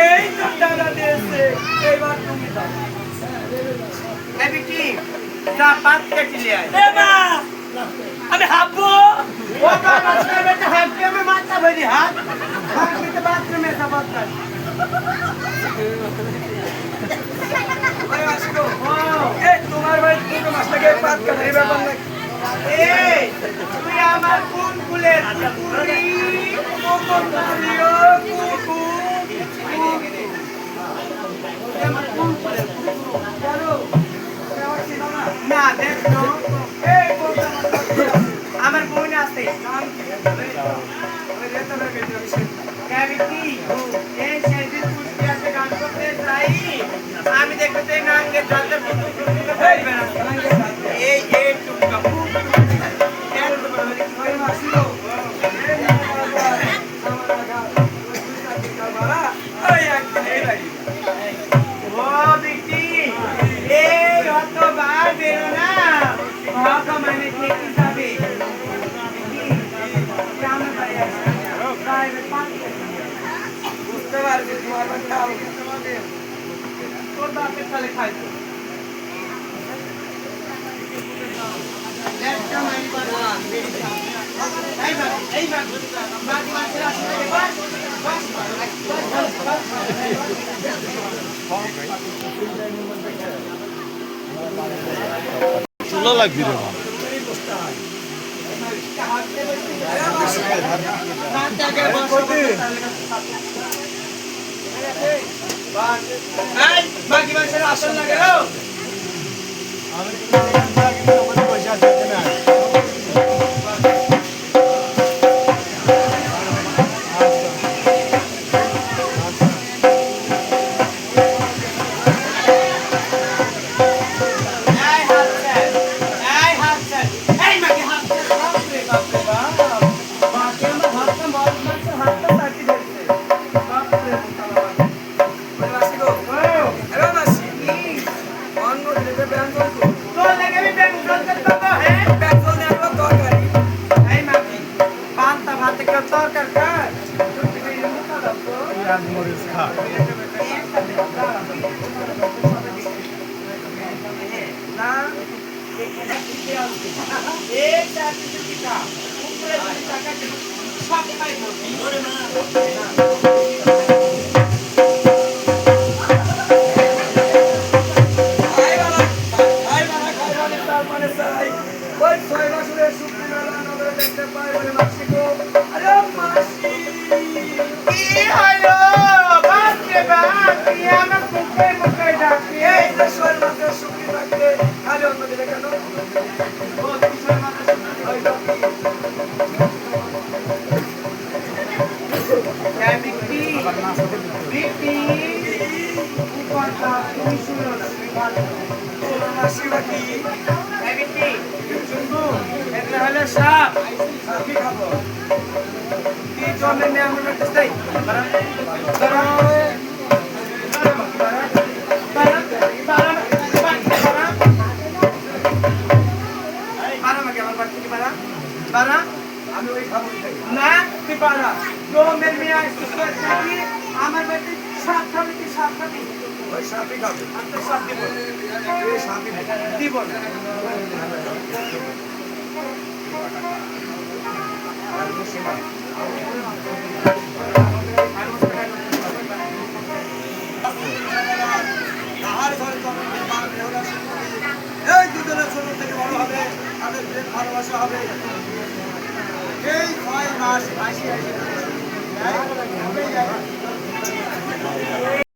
এই তো টাকা দিয়েছে, এইবার তুমি দাও। কি যা পাত কেটে নিয়ে আয়। আমি হাঁপবো, ও বাবা সাহেব হাঁপকে আমি মাথা ভরি হাত হাঁপি তো বাথরুমে সাবাত নাই। এই তোমার বাড়িতে দুটো মাস লাগে পাত কাটার ব্যাপার নাকি? এই তুই আমার কোন ফুলের পুরি কোন পুরিও কুকু আমার কোন ফুলের কুকু জানো না দেখো এই আমার বোন আছে নাম কি ওই রেতা লাগে ক্যাভিটি এই সেদিন কুস্তি আছে গান করতে যাই আমি দেখতে নাঙ্গে জানতে এই এই টুকা বুঝতে পারবি তোমার তোর বাপের তালে খাইতো চুলা লাগবি রে বাকি মানুষের আসল লাগে পয়সা আছে না মরিচ খা দেখতে পাই বলে মাসি গো আরে মাসি কি হলো বাপরে বাপ কি আমার মুখে মুখে ডাকি এই যে শোল মাথা শুকি রাখলে খালি অন্য দিলে কেন ও তুই শোল মাথা শুকি হইলো এই বিক্রি বিক্রি কথা তুমি শুনো না তুমি ভালো মাসি বাকি এই বিক্রি শুনবো এটা হলো সাপ সাপই খাবো কি জন্য নিয়ে আমরা করতেছি আমার বাড়িতে সাপ খাবি কি সাপ খাবি ওই সাপই খাবে আমি সাপ দিব এই সাপই দিব না এই দুজনের ছোট থেকে বড় হবে তাদের প্রেম ভালোবাসা হবে এই 6 মাস 80